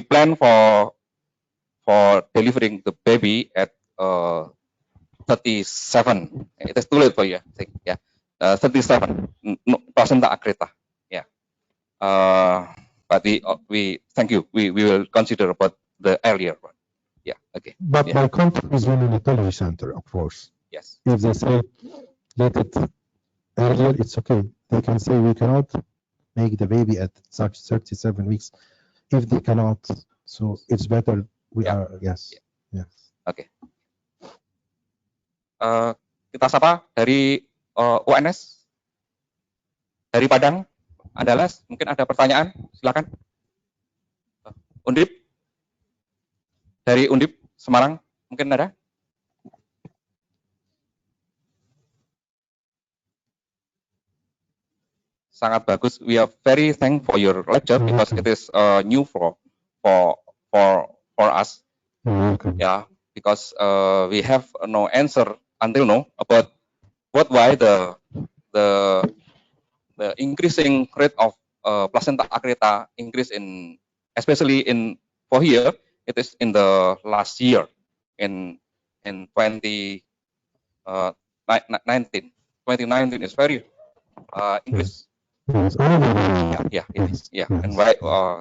plan for delivering the baby at 37. It is too late for you, I think. Yeah, 37 placenta accreta. Yeah. But we thank you. We will consider about the earlier one. Yeah. Okay. But my contact is in a neonatology center, of course. Yes. If they say let it earlier, it's okay. They can say we cannot make the baby at such 37 weeks. If they cannot, so it's better we are, yes. Yeah. Yes. Okay. kita sapa dari UNS, dari Padang, Andalas, mungkin ada pertanyaan, silakan. Undip, dari Undip Semarang, mungkin ada? Sangat bagus. We are very thankful for your lecture because it is new for us. Yeah, because we have no answer until now about why the increasing rate of placenta accreta increase in, especially in for here, it is in the last year in 2019. 2019 is very increase. Yes. Yeah, it is. Yeah, and why?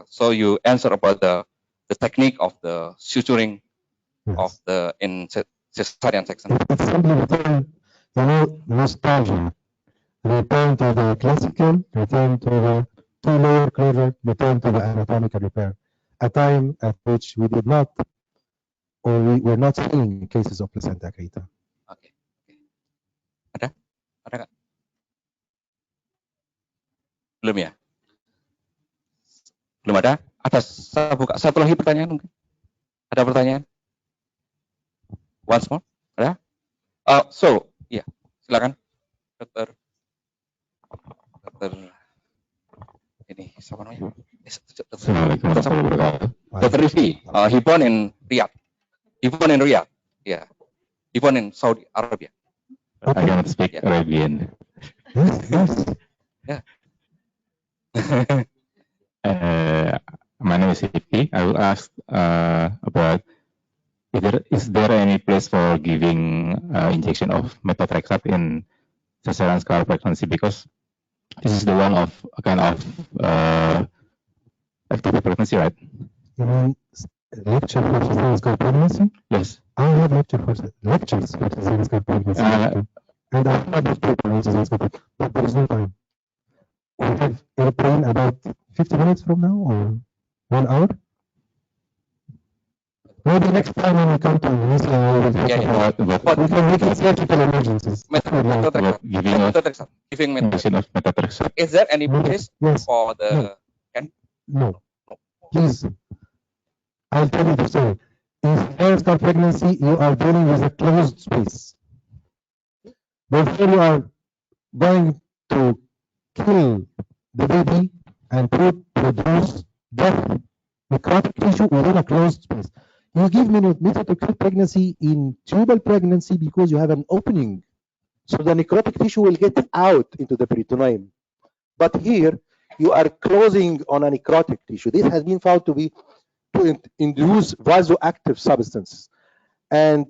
So you answer about the technique of the suturing of the in cesarean section. It's simply return, nostalgia. Return to the classical, return to the two-layer closure, return to the anatomical repair. A time at which we did not, or we were not seeing cases of placenta accreta. Okay. Ada? Ada nggak? Belum ya? Belum ada? Ada, saya buka satu lagi pertanyaan mungkin. Ada pertanyaan? Once more? Ada? So, ya, silakan, dokter ini siapa namanya? Dokter Rizky. He born in Riyadh. Yeah. He born in Saudi Arabia. I cannot speak Arabian. Yeah. My name is Rifki. I will ask about is there any place for giving injection of methotrexate in cesarean scar pregnancy, because this is the one of a kind of ectopic pregnancy, right? You mean lecture for cesarean scar pregnancy? Yes. I have lectures for cesarean scar pregnancy. And I have this paper on cesarean scar pregnancy, but there is no time. We have airplane about 50 minutes from now or 1 hour. Maybe next time when we come to Indonesia, we will talk about we can surgical emergencies. Giving methotrexate. Is there any place Yes. for the No. Please, I'll tell you the story. In cesarean scar pregnancy, you are dealing with a closed space. Therefore, you are going to kill the baby and produce death, necrotic tissue within a closed space. You give methotrexate pregnancy in tubal pregnancy because you have an opening, so the necrotic tissue will get out into the peritoneum. But here, you are closing on a necrotic tissue. This has been found to induce vasoactive substances. And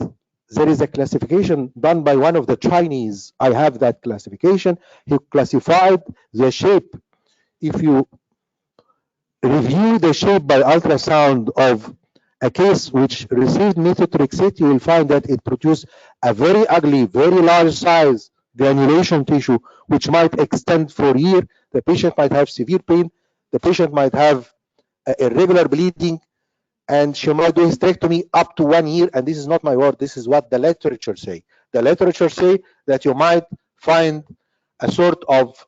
there is a classification done by one of the Chinese. I have that classification. He classified the shape. If you review the shape by ultrasound of a case which received methotrexate, you will find that it produced a very ugly, very large size granulation tissue, which might extend for a year. The patient might have severe pain. The patient might have irregular bleeding, and she might do hysterectomy up to 1 year. And this is not my word. This is what the literature say. The literature say that you might find a sort of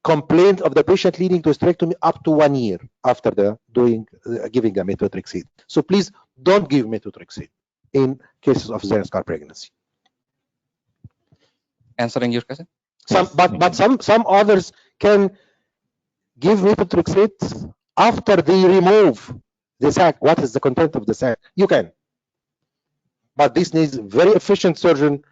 complaint of the patient leading to hysterectomy up to 1 year after giving a methotrexate. So please don't give methotrexate in cases of cesarean scar pregnancy. Answering your question? Some others can give methotrexate after they remove the sac. What is the content of the sac? You can, but this needs very efficient surgeon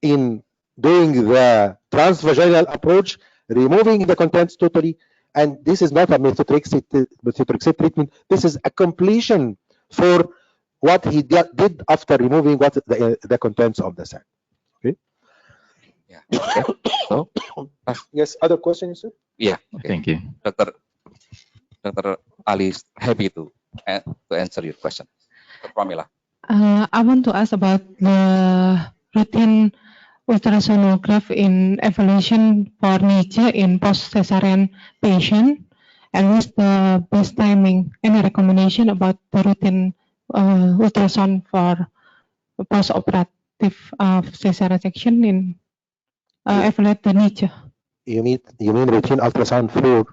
in doing the transvaginal approach, removing the contents totally. And this is not a methotrexate treatment. This is a completion for what he did after removing the contents of the sac. Okay. Yeah. Okay. So, yes. Other questions, sir? Yeah. Okay. Thank you, Dr. Ali is happy to answer your question. Pramila. I want to ask about the routine ultrasonograph in evaluation for nature in post-cesarean patient, and what's the best timing? Any recommendation about the routine ultrasound for post-operative effective cesarean section in evaluate the niche, You mean routine ultrasound for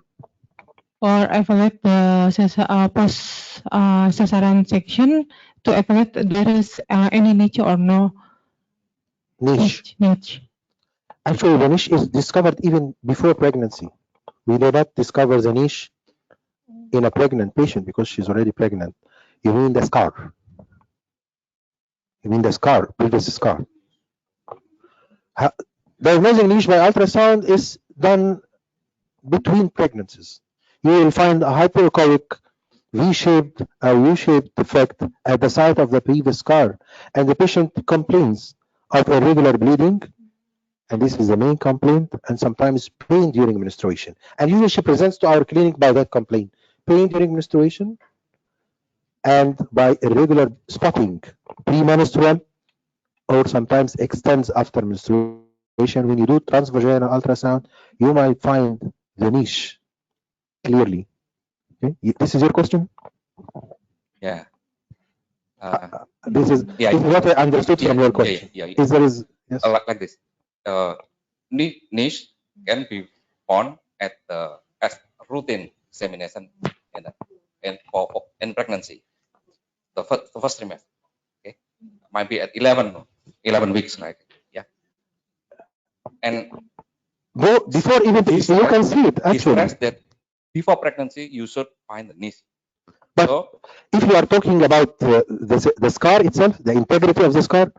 or evaluate the post cesarean section to evaluate there is any niche or no niche? niche. Actually, the niche is discovered even before pregnancy. We do not discover the niche in a pregnant patient because she's already pregnant. You mean the scar? You mean the scar, previous scar? Diagnosing niche by ultrasound is done between pregnancies. You will find a hyperechoic V-shaped or U-shaped defect at the site of the previous scar, and the patient complains of irregular bleeding, and this is the main complaint, and sometimes pain during menstruation. And usually she presents to our clinic by that complaint: pain during menstruation and by irregular spotting, premenstrual, or sometimes extends after menstruation. When you do transvaginal ultrasound, you might find the niche clearly. Okay? This is your question? Yeah. This is what I understood from your question. Is there is yes. Like this. Niche can be found at as routine examination in pregnancy. The first trimester. Okay, might be at 11 weeks, right? Yeah. And before even you can see it actually. That before pregnancy you should find the niche. But if you are talking about the scar itself, the integrity of the scar,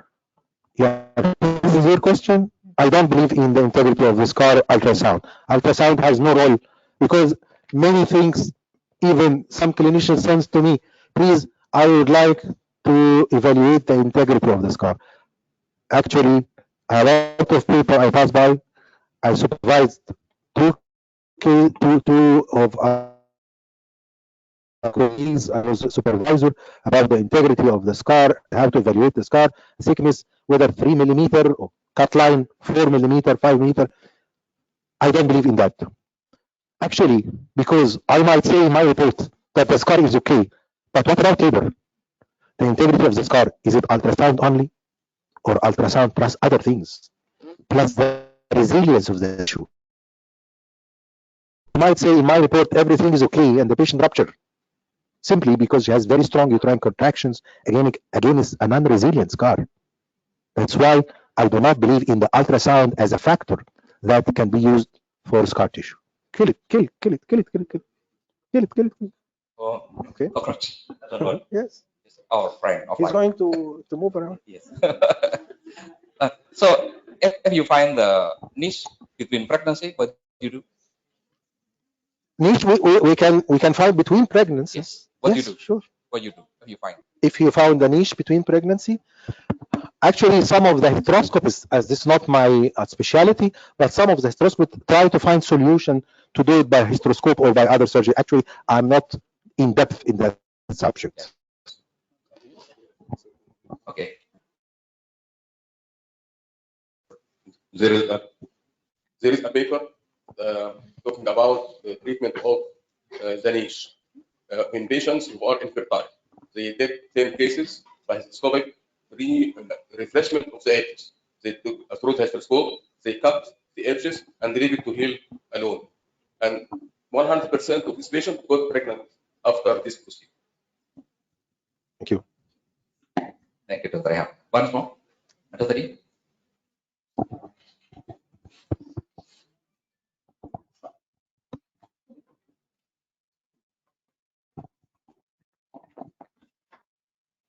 yeah, this is your question. I don't believe in the integrity of the scar ultrasound. Ultrasound has no role because many things, even some clinicians send to me, please, I would like to evaluate the integrity of the scar. Actually, a lot of people I pass by, I supervised two of colleagues. I was a supervisor about the integrity of the scar, how to evaluate the scar thickness, whether 3 millimeter or cut line 4 millimeter, 5 millimeter. I don't believe in that. Actually, because I might say in my report that the scar is okay, but what about labor? The integrity of the scar, is it ultrasound only or ultrasound plus other things, plus the resilience of the tissue? I might say in my report everything is okay and the patient ruptured simply because she has very strong uterine contractions. Again, it's a non-resilient scar. That's why I do not believe in the ultrasound as a factor that can be used for scar tissue. Kill it. Oh, okay. Cockroach. Yes. Our friend. He's going to move around. Yes. So if you find the niche between pregnancy, what do you do? Niche we can find between pregnancies. Yes. What yes, do you do? Sure. What you do if you find? If you found the niche between pregnancy, actually some of the hysteroscopists, as this is not my specialty, but some of the hysteroscopists try to find solution to do it by hysteroscope or by other surgery. Actually, I'm not in depth in that subject. Okay. There is a paper talking about the treatment of the niche in patients who are infertile. They did 10 cases by hysteroscopic refreshment of the edges. They took a throat hysteroscope, they cut the edges and leave it to heal alone. And 100% of these patients got pregnant after this procedure. Thank you. Thank you, Dr. Ehab. Once more. Ada tadi?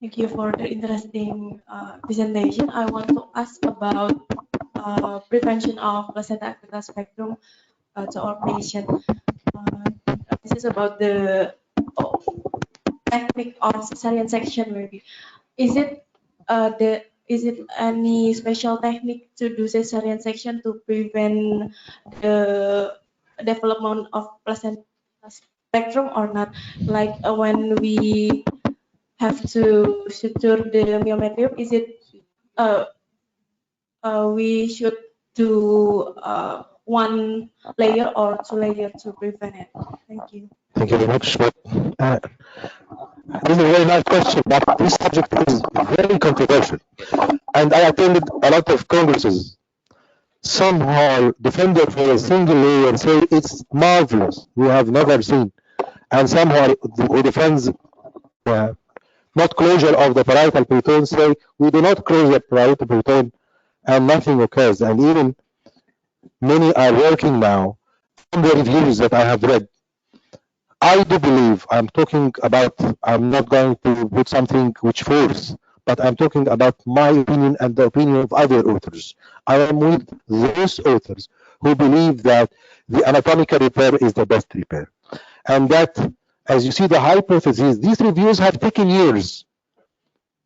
Thank you for the interesting presentation. I want to ask about prevention of placenta accreta spectrum to our patient. This is about the technique of cesarean section. Maybe is it any special technique to do cesarean section to prevent the development of placenta spectrum or not? Like when we have to suture the myometrium, is it we should do one layer or two layers to prevent it? Thank you. Thank you very much. This is a very nice question, but this subject is very controversial. And I attended a lot of congresses. Some are defender for a single layer and say it's marvelous, we have never seen. And some who defends not closure of the parietal periton say we do not close the parietal periton and nothing occurs. And even many are working now from the reviews that I have read. I do believe, I'm not going to put something which force, but I'm talking about my opinion and the opinion of other authors. I am with those authors who believe that the anatomical repair is the best repair. And that, as you see the hypotheses, these reviews have taken years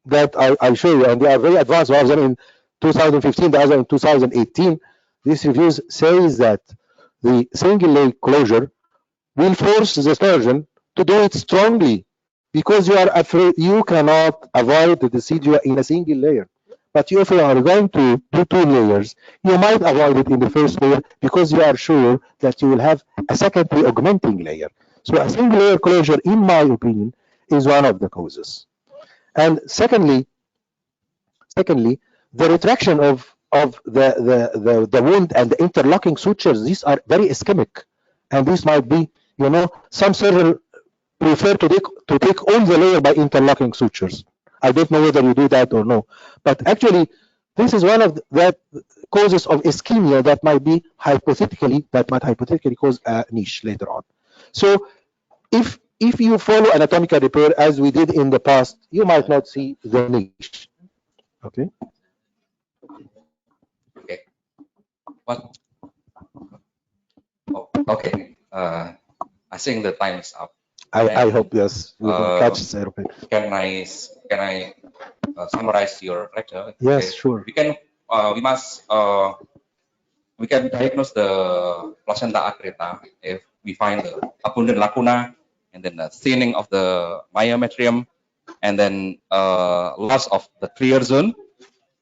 that I'll show you, and they are very advanced. One of them in 2015, the other in 2018. These reviews says that the single leg closure will force the surgeon to do it strongly because you are afraid you cannot avoid the procedure in a single layer. But if you are going to do 2 layers, you might avoid it in the first layer because you are sure that you will have a secondary augmenting layer. So a single layer closure, in my opinion, is one of the causes. And secondly, the retraction of the wound and the interlocking sutures, these are very ischemic, and this might be, some surgeons prefer to take all the layer by interlocking sutures. I don't know whether you do that or no, but actually this is one of the causes of ischemia that might hypothetically cause a niche later on. So if you follow anatomical repair as we did in the past, you might not see the niche. Okay. Okay. What? Oh, okay. I think the time is up. I hope yes. We can catch the aeroplane. Can I summarize your lecture? Yes, okay. sure. We can diagnose the placenta accreta if we find the abundant lacuna, and then the thinning of the myometrium, and then loss of the clear zone,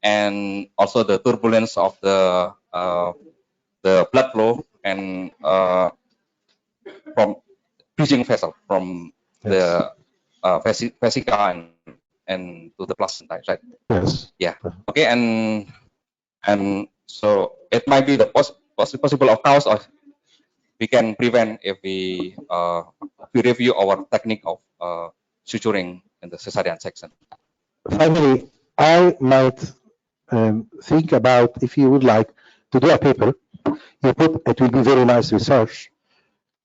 and also the turbulence of the blood flow, and from bridging vessel from the vesica and to the placenta, right? Yes. Yeah. Okay. And so it might be the possible of cause, or we can prevent if we review our technique of suturing in the cesarean section. Finally, I might think about, if you would like to do a paper, it will be very nice research.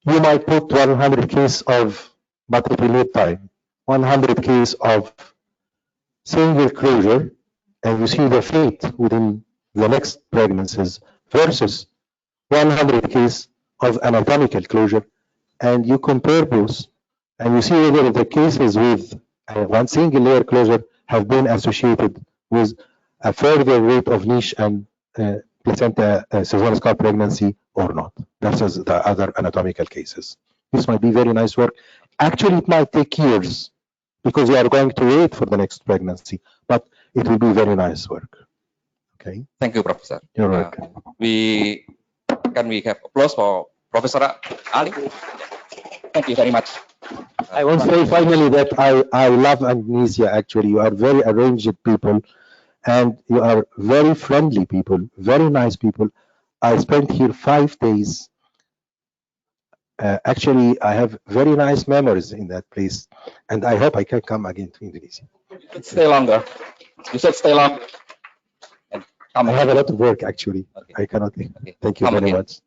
You might put 100 cases of multiple time, 100 cases of single closure, and you see the fate within the next pregnancies versus 100 cases of anatomical closure, and you compare both, and you see whether the cases with one single layer closure have been associated with a further rate of niche and placenta cesarean scar pregnancy or not versus the other anatomical cases. This might be very nice work. Actually, it might take years because we are going to wait for the next pregnancy, but it will be very nice work. Okay. Thank you, Professor. You're welcome. We have applause for Professor Ali? Thank you very much. I want to say finally that I love Indonesia. Actually, you are very arranged people, and you are very friendly people, very nice people. I spent here 5 days. Actually, I have very nice memories in that place, and I hope I can come again to Indonesia. Stay longer. You said stay long. And I have a lot of work actually. Okay. I cannot. Okay. Thank you Come very again. much.